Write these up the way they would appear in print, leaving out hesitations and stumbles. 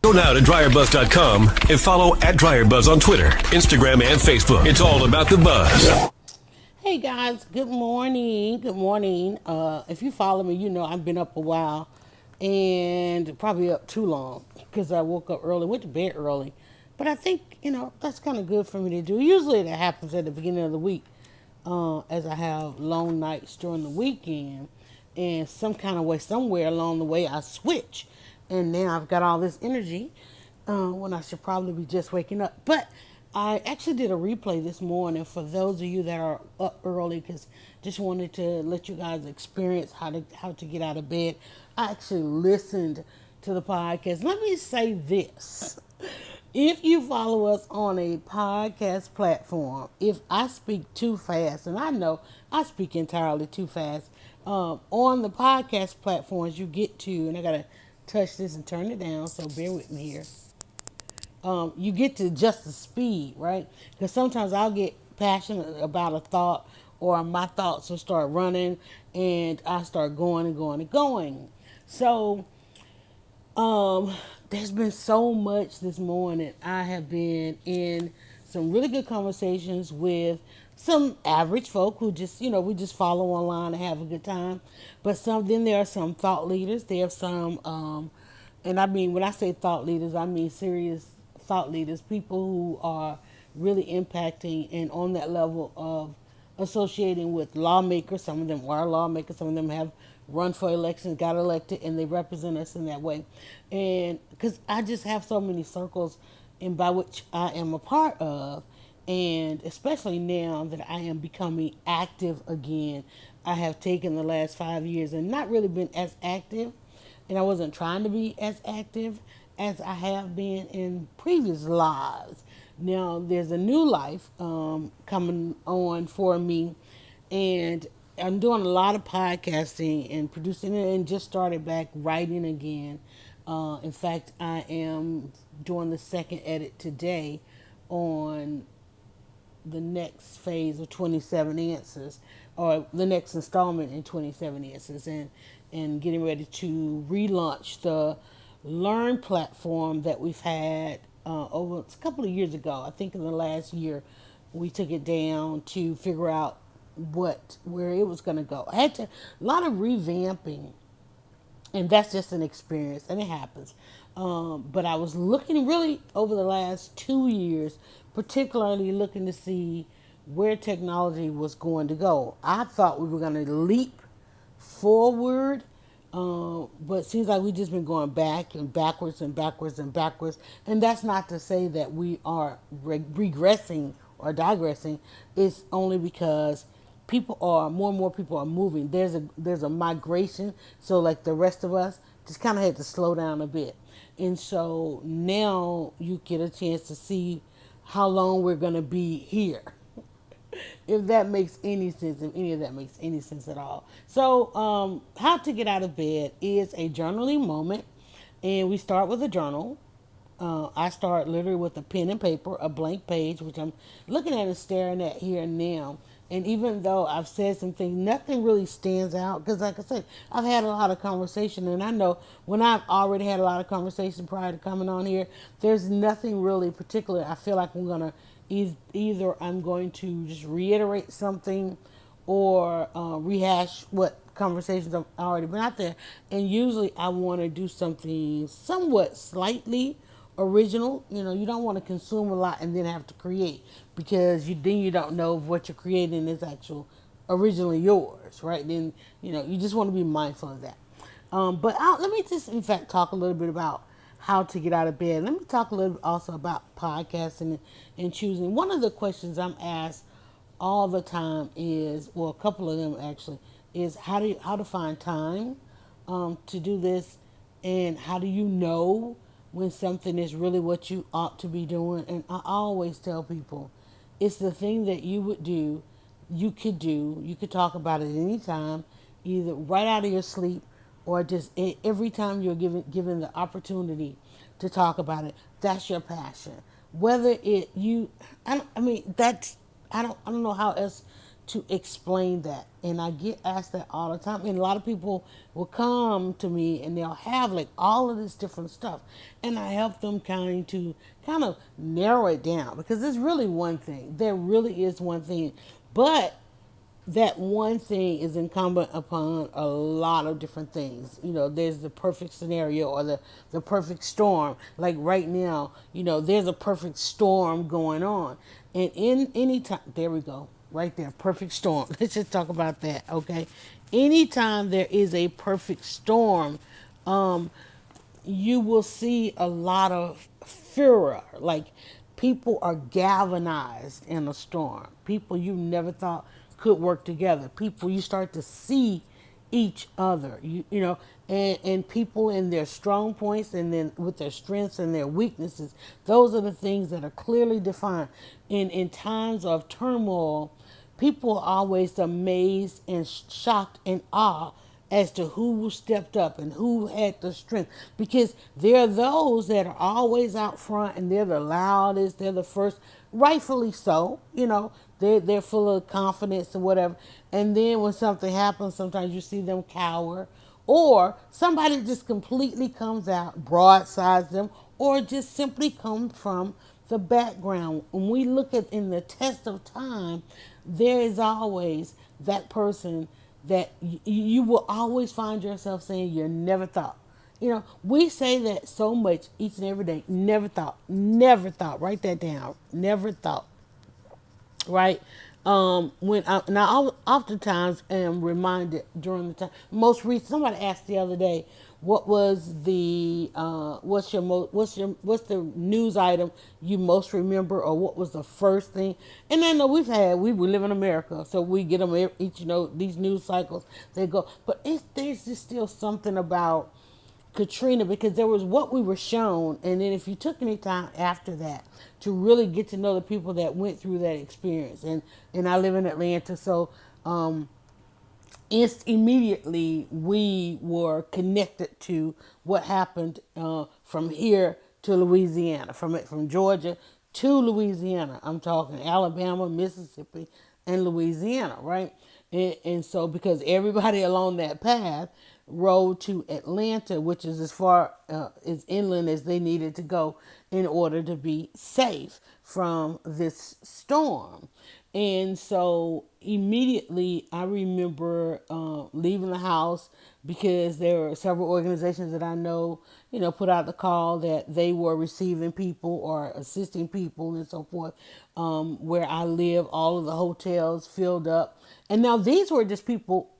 Go now to DryerBuzz.com and follow at DryerBuzz on Twitter, Instagram, and Facebook. It's all about the buzz. Hey guys, good morning. Good morning. If you follow me, you know I've been up a while and probably up too long because I woke up early, went to bed early. But I think, that's kind of good for me to do. Usually that happens at the beginning of the week as I have long nights during the weekend. And some kind of way, somewhere along the way, I switch. And now I've got all this energy when I should probably be just waking up. But I actually did a replay this morning for those of you that are up early, because just wanted to let you guys experience how to get out of bed. I actually listened to the podcast. Let me say this. If you follow us on a podcast platform, if I speak too fast, and I know I speak entirely too fast, on the podcast platforms you get to, and I got to touch this and turn it down, so bear with me here. You get to just the speed, right? Because sometimes I'll get passionate about a thought, or my thoughts will start running, and I start going and going and going. So, there's been so much this morning. I have been in some really good conversations with some average folk who just, we just follow online and have a good time. But then there are some thought leaders. There are some, and I mean, when I say thought leaders, I mean serious thought leaders, people who are really impacting and on that level of associating with lawmakers. Some of them are lawmakers. Some of them have run for elections, got elected, and they represent us in that way. And because I just have so many circles in by which I am a part of, and especially now that I am becoming active again, I have taken the last 5 years and not really been as active, and I wasn't trying to be as active as I have been in previous lives. Now there's a new life coming on for me, and I'm doing a lot of podcasting and producing it, and just started back writing again. In fact, I am doing the second edit today on the next phase of 27 Answers, or the next installment in 27 Answers, and getting ready to relaunch the Learn platform that we've had over a couple of years ago. I think in the last year we took it down to figure out where it was going to go. I had a lot of revamping, and that's just an experience, and it happens. But I was looking really over the last 2 years, particularly looking to see where technology was going to go. I thought we were going to leap forward, but it seems like we've just been going back and backwards and backwards and backwards. And that's not to say that we are regressing or digressing. It's only because more and more people are moving. There's a migration. So like the rest of us just kind of had to slow down a bit. And so now you get a chance to see how long we're going to be here. If that makes any sense, if any of that makes any sense at all. So how to get out of bed is a journaling moment. And we start with a journal. I start literally with a pen and paper, a blank page, which I'm looking at and staring at here and now. And even though I've said some things, nothing really stands out. Because like I said, I've had a lot of conversation. And I know when I've already had a lot of conversation prior to coming on here, there's nothing really particular. I feel like I'm going to either I'm going to just reiterate something or rehash what conversations have already been out there. And usually I want to do something somewhat slightly original. You don't want to consume a lot and then have to create, because then you don't know if what you're creating is originally yours, right? Then you just want to be mindful of that. But let me just in fact talk a little bit about how to get out of bed. Let me talk a little bit also about podcasting and choosing. One of the questions I'm asked all the time is, well, a couple of them actually, is how to find time to do this, and how do you know when something is really what you ought to be doing. And I always tell people, it's the thing that you would do, you could talk about it anytime, either right out of your sleep or just every time you're given the opportunity to talk about it. That's your passion. Whether I don't know how else to explain that. And I get asked that all the time. And a lot of people will come to me and they'll have like all of this different stuff. And I help them kind of narrow it down because there's really one thing. There really is one thing. But that one thing is incumbent upon a lot of different things. There's the perfect scenario or the perfect storm. Like right now, there's a perfect storm going on. And in any time, there we go, right there, perfect storm. Let's just talk about that, okay? Anytime there is a perfect storm, you will see a lot of furor. Like people are galvanized in a storm. People you never thought could work together. People you start to see each other. And people in their strong points and then with their strengths and their weaknesses. Those are the things that are clearly defined. In times of turmoil, people are always amazed and shocked and awe as to who stepped up and who had the strength, because there are those that are always out front and they're the loudest, they're the first, rightfully so. They're full of confidence or whatever, and then when something happens, sometimes you see them cower, or somebody just completely comes out, broadsides them, or just simply come from the background. When we look at in the test of time, there is always that person that you will always find yourself saying you never thought. We say that so much each and every day. Never thought, never thought. Write that down. Never thought. Right? When I now oftentimes am reminded during the time. Most recent, somebody asked the other day, what was the what's the news item you most remember, or what was the first thing? And I know we live in America, so we get them each, these news cycles, they go, but there's just still something about Katrina, because there was what we were shown, and then if you took any time after that to really get to know the people that went through that experience, and I live in Atlanta, so immediately we were connected to what happened from here to Louisiana, from Georgia to Louisiana. I'm talking Alabama, Mississippi, and Louisiana, right? And so because everybody along that path rode to Atlanta, which is as far as inland as they needed to go in order to be safe from this storm. And so immediately I remember leaving the house, because there were several organizations that I know, put out the call that they were receiving people or assisting people and so forth. Where I live, all of the hotels filled up. And now these were just people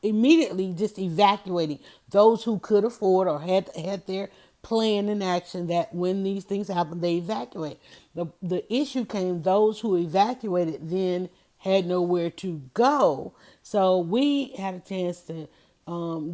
immediately just evacuating those who could afford or had their plan in action, that when these things happen, they evacuate. The issue came, those who evacuated then had nowhere to go. So we had a chance to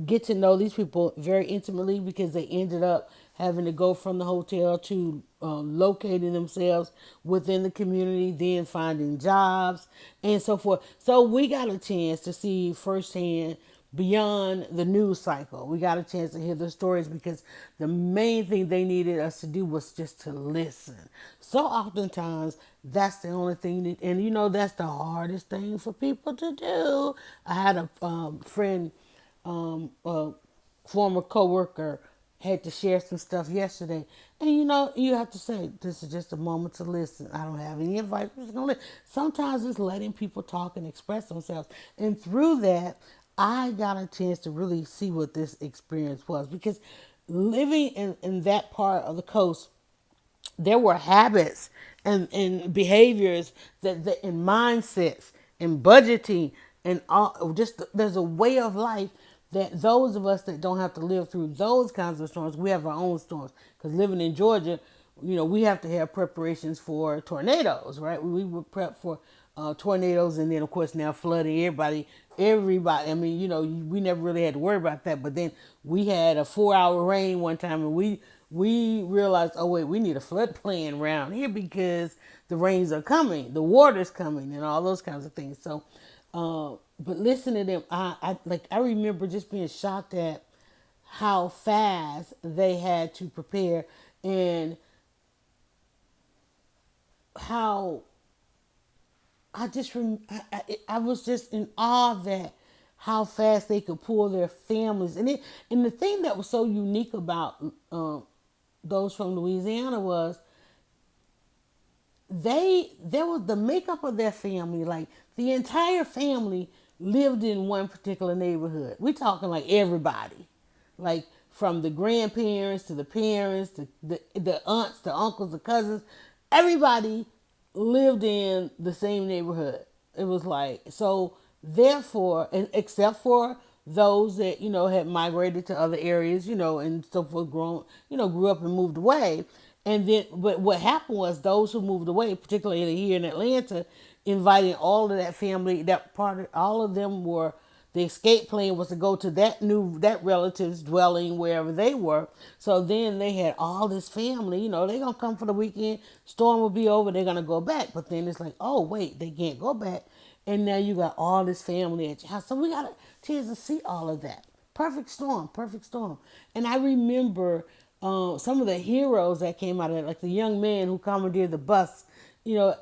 get to know these people very intimately, because they ended up having to go from the hotel to locating themselves within the community, then finding jobs and so forth. So we got a chance to see firsthand beyond the news cycle. We got a chance to hear the stories, because the main thing they needed us to do was just to listen. So oftentimes that's the only thing and that's the hardest thing for people to do. I had a friend, a former coworker, had to share some stuff yesterday, and you have to say, this is just a moment to listen. I don't have any advice. I'm just gonna listen. Sometimes it's letting people talk and express themselves, and through that I got a chance to really see what this experience was, because living in that part of the coast, there were habits and behaviors that and mindsets and budgeting and all, just there's a way of life that those of us that don't have to live through those kinds of storms, we have our own storms. Because living in Georgia, we have to have preparations for tornadoes, right? We would prep for tornadoes, and then of course now flooding. Everybody. I mean, we never really had to worry about that. But then we had a 4-hour rain one time, and we realized, oh wait, we need a flood plan around here, because the rains are coming, the water's coming, and all those kinds of things. So, but listening to them, I remember just being shocked at how fast they had to prepare, and how I was just in awe that how fast they could pull their families, and the thing that was so unique about those from Louisiana was there was the makeup of their family, like the entire family lived in one particular neighborhood. We're talking like everybody, like from the grandparents to the parents to the aunts, the uncles, the cousins, everybody lived in the same neighborhood. It was like so. Therefore, and except for those that had migrated to other areas, and so forth, grew up and moved away. And then, but what happened was those who moved away, particularly here in Atlanta, invited all of that family. All of them were the escape plan was to go to that relative's dwelling wherever they were. So then they had all this family. They're gonna come for the weekend. Storm will be over. They're gonna go back. But then it's like, oh wait, they can't go back. And now you got all this family at your house. So we got a chance to see all of that. Perfect storm, perfect storm. And I remember some of the heroes that came out of it, like the young man who commandeered the bus,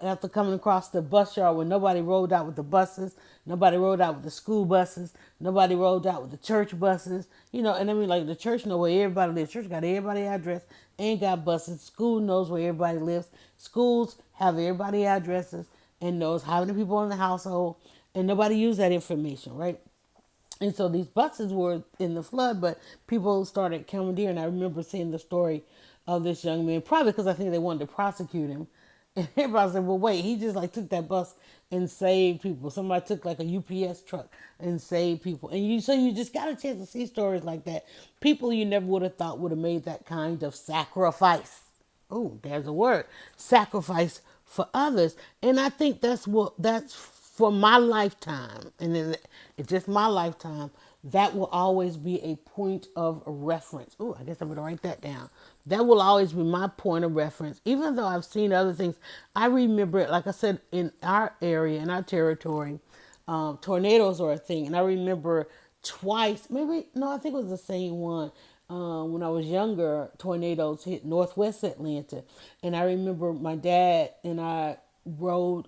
after coming across the bus yard when nobody rolled out with the buses, nobody rolled out with the school buses, nobody rolled out with the church buses, and I mean, like the church know where everybody lives. Church got everybody's address, ain't got buses. School knows where everybody lives. Schools have everybody's addresses and knows how many people in the household, and nobody used that information, right? And so these buses were in the flood, but people started commandeering. I remember seeing the story of this young man, probably because I think they wanted to prosecute him. And everybody said, well, wait, he just like took that bus and saved people. Somebody took like a UPS truck and saved people. So you just got a chance to see stories like that. People you never would have thought would have made that kind of sacrifice. Oh, there's a word. Sacrifice for others. And I think that's for my lifetime. And then it's just my lifetime. That will always be a point of reference. Oh, I guess I'm going to write that down. That will always be my point of reference. Even though I've seen other things, I remember it, like I said, in our area, in our territory, tornadoes are a thing. And I remember twice, maybe, no, I think it was the same one. When I was younger, tornadoes hit northwest Atlanta. And I remember my dad and I rode,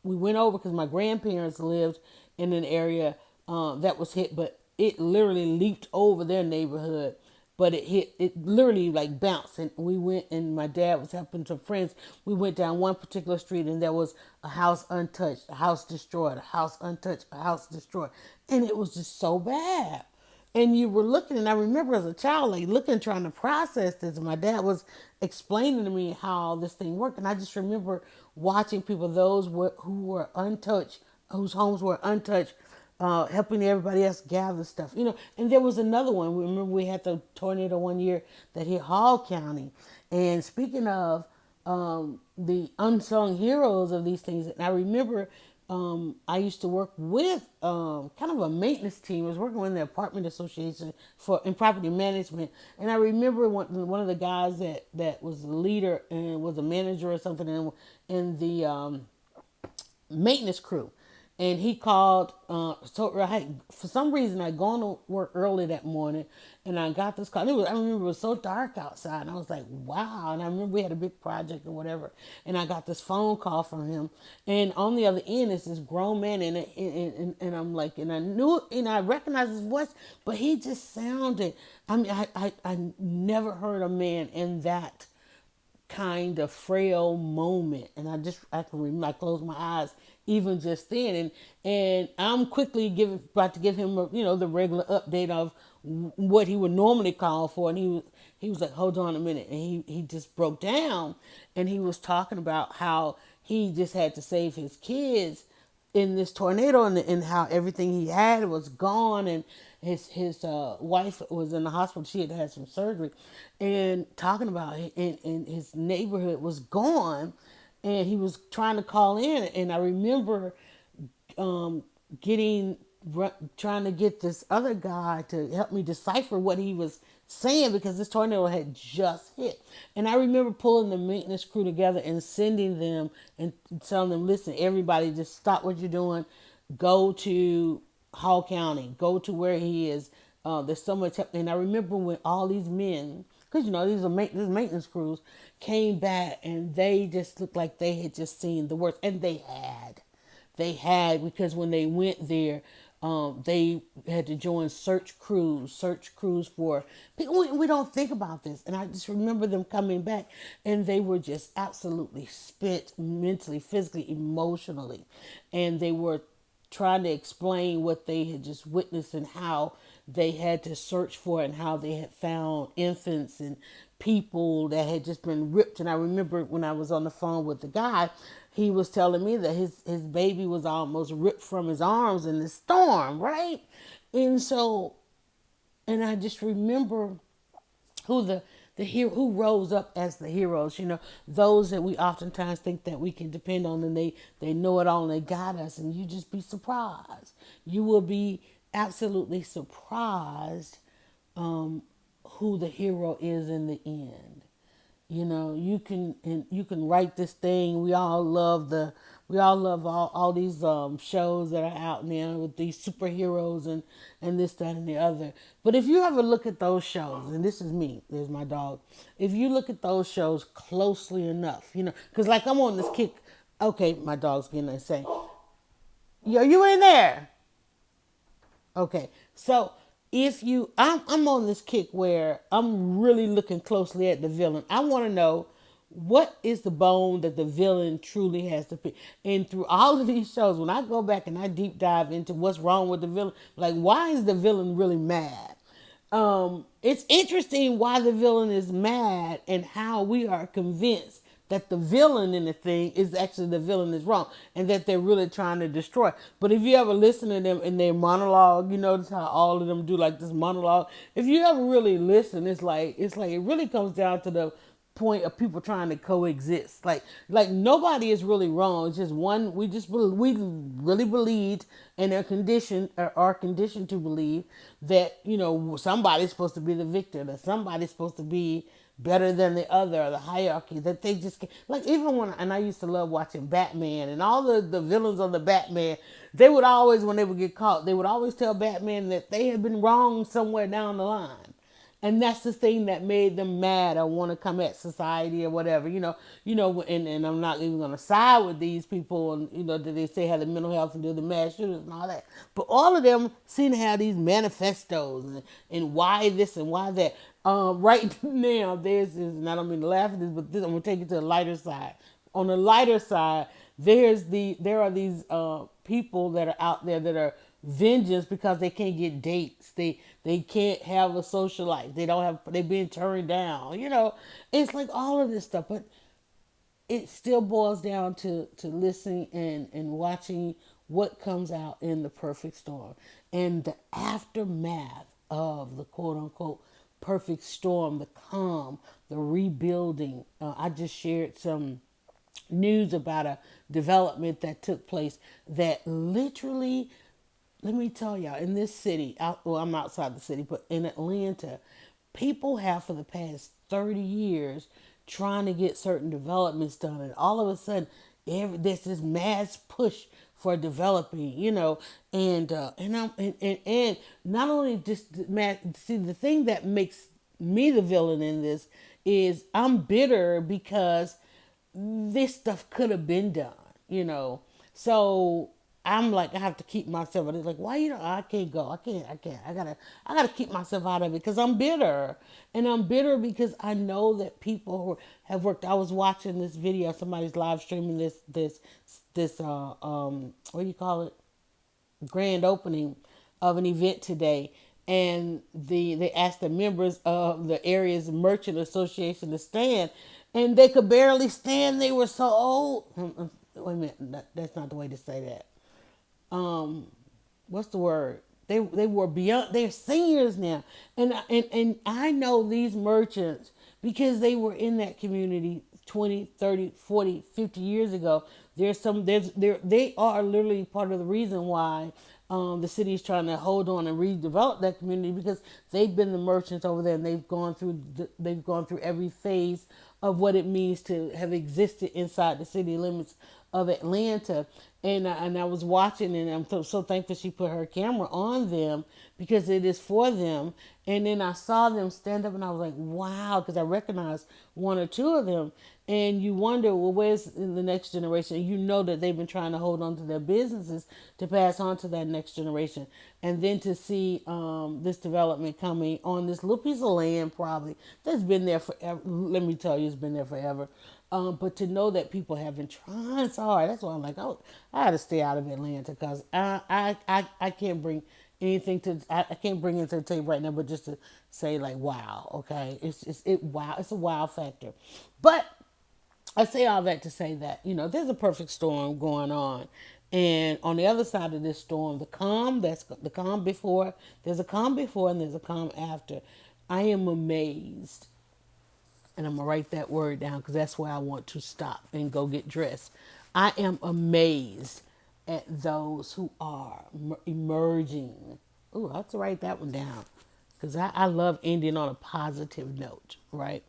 we went over because my grandparents lived in an area that was hit, but it literally leaped over their neighborhood. But it literally like bounced. And we went, and my dad was helping some friends. We went down one particular street, and there was a house untouched, a house destroyed, a house untouched, a house destroyed. And it was just so bad. And you were looking, and I remember as a child, like looking, trying to process this. And my dad was explaining to me how this thing worked. And I just remember watching people, who were untouched, whose homes were untouched, helping everybody else gather stuff, And there was another one. Remember, we had the tornado one year that hit Hall County. And speaking of the unsung heroes of these things, and I remember I used to work with kind of a maintenance team. I was working with the apartment association in property management, and I remember one of the guys that was the leader and was a manager or something in the maintenance crew. And he called, for some reason I'd gone to work early that morning, and I got this call. I remember it was so dark outside, and I was like, wow. And I remember we had a big project or whatever, and I got this phone call from him. And on the other end is this grown man, and I'm like, and I knew, and I recognized his voice, but he just sounded, I mean, I never heard a man in that kind of frail moment. And I can remember, I closed my eyes even just then, and I'm quickly about to give him the regular update of what he would normally call for, and he was like, hold on a minute, and he just broke down, and he was talking about how he just had to save his kids in this tornado, and how everything he had was gone, and his wife was in the hospital. She had some surgery, and talking about it, and his neighborhood was gone, and he was trying to call in. And I remember trying to get this other guy to help me decipher what he was saying, because this tornado had just hit. And I remember pulling the maintenance crew together and sending them and telling them, listen, everybody just stop what you're doing, go to Hall County, go to where he is. There's so much happening. And I remember when all these men because these maintenance crews came back and they just looked like they had just seen the worst, and they had because when they went there, they had to join search crews for people. We don't think about this, and I just remember them coming back, and they were just absolutely spent mentally, physically, emotionally, and they were trying to explain what they had just witnessed and how they had to search for it and how they had found infants and people that had just been ripped. And I remember when I was on the phone with the guy, he was telling me that his baby was almost ripped from his arms in the storm, right? And so, and I just remember who the hero who rose up as the heroes, those that we oftentimes think that we can depend on, and they know it all and they got us, and you just be surprised. You will be absolutely surprised who the hero is in the end. You can write this thing. We all love all these shows that are out now with these superheroes and this, that, and the other. But if you ever look at those shows, and this is me, there's my dog. If you look at those shows closely enough, because like I'm on this kick. Okay, my dog's getting insane. Yo, you in there? Okay, so I'm on this kick where I'm really looking closely at the villain. I want to know what is the bone that the villain truly has to pick. And through all of these shows, when I go back and I deep dive into what's wrong with the villain, like why is the villain really mad? It's interesting why the villain is mad and how we are convinced that the villain in the thing is actually the villain is wrong and that they're really trying to destroy. But if you ever listen to them in their monologue, you notice how all of them do like this monologue. If you ever really listen, it's like it really comes down to the point of people trying to coexist. Like nobody is really wrong. It's just one. We really believed and are conditioned to believe that somebody's supposed to be the victor, that somebody's supposed to be better than the other, or the hierarchy, that they just can't. Like even and I used to love watching Batman and all the villains on the Batman, they would always, when they would get caught, they would always tell Batman that they had been wrong somewhere down the line. And that's the thing that made them mad or want to come at society or whatever, and I'm not even going to side with these people, and, that they say have the mental health and do the mass shooters and all that. But all of them seem to have these manifestos and why this and why that. Right now, and I don't mean to laugh at this, but I'm going to take it to the lighter side. On the lighter side, there are these people that are out there that are vengeance because they can't get dates. They can't have a social life. They're being turned down. It's like all of this stuff, but it still boils down to listening and watching what comes out in the perfect storm and the aftermath of the quote unquote perfect storm, the calm, the rebuilding. I just shared some news about a development that took place that literally, let me tell y'all, in this city, I'm outside the city, but in Atlanta, people have for the past 30 years trying to get certain developments done, and all of a sudden, there's this mass push for developing, and not only just mass. See, the thing that makes me the villain in this is I'm bitter because this stuff could have been done, So I'm like, I have to keep myself. And it's like, why I can't go. I can't. I gotta keep myself out of it because I'm bitter, and I'm bitter because I know that people who have worked. I was watching this video. Somebody's live streaming this what do you call it? Grand opening of an event today, and they asked the members of the area's merchant association to stand, and they could barely stand. They were so old. Wait a minute, that's not the way to say that. What's the word? They were beyond. They're seniors now, and I know these merchants because they were in that community 20, 30, 40, 50 years ago. They are literally part of the reason why the city is trying to hold on and redevelop that community, because they've been the merchants over there and they've gone through every phase of what it means to have existed inside the city limits of Atlanta. And I was watching, and I'm so thankful she put her camera on them because it is for them. And then I saw them stand up, and I was like, wow, because I recognized one or two of them. And you wonder, well, where's the next generation? You know that they've been trying to hold on to their businesses to pass on to that next generation. And then to see this development coming on this little piece of land, probably, that's been there forever. Let me tell you, it's been there forever. But to know that people have been trying so hard, that's why I'm like, oh, I had to stay out of Atlanta because I can't bring anything to, I can't bring it to the table right now, but just to say like, wow, okay, wow, it's a wow factor. But I say all that to say that, there's a perfect storm going on. And on the other side of this storm, that's the calm before, there's a calm before and there's a calm after. I am amazed, and I'm going to write that word down because that's where I want to stop and go get dressed. I am amazed at those who are emerging. Ooh, I have to write that one down because I love ending on a positive note, right?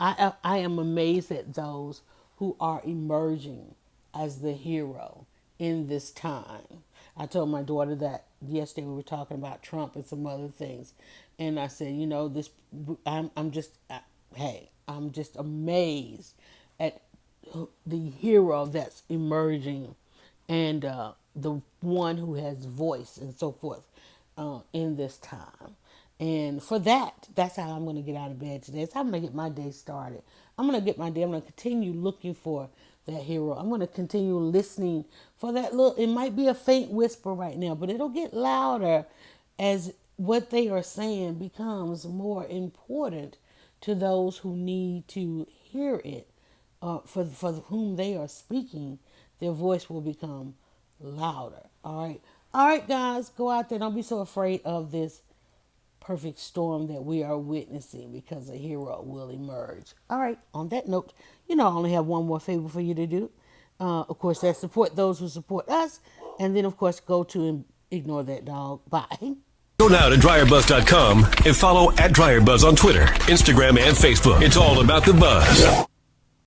I am amazed at those who are emerging as the hero in this time. I told my daughter that yesterday. We were talking about Trump and some other things, and I said, I'm just amazed at the hero that's emerging, and the one who has voice and so forth in this time. And for that's how I'm going to get out of bed today. It's how I'm going to get my day started. I'm going to continue looking for that hero. I'm going to continue listening for that it might be a faint whisper right now, but it'll get louder as what they are saying becomes more important to those who need to hear it. For whom they are speaking, their voice will become louder. All right, guys, go out there. Don't be so afraid of this perfect storm that we are witnessing because a hero will emerge. All right, on that note, I only have one more favor for you to do. Of course, that's support those who support us. And then, of course, go to and ignore that dog. Bye. Go now to DryerBuzz.com and follow at DryerBuzz on Twitter, Instagram, and Facebook. It's all about the buzz.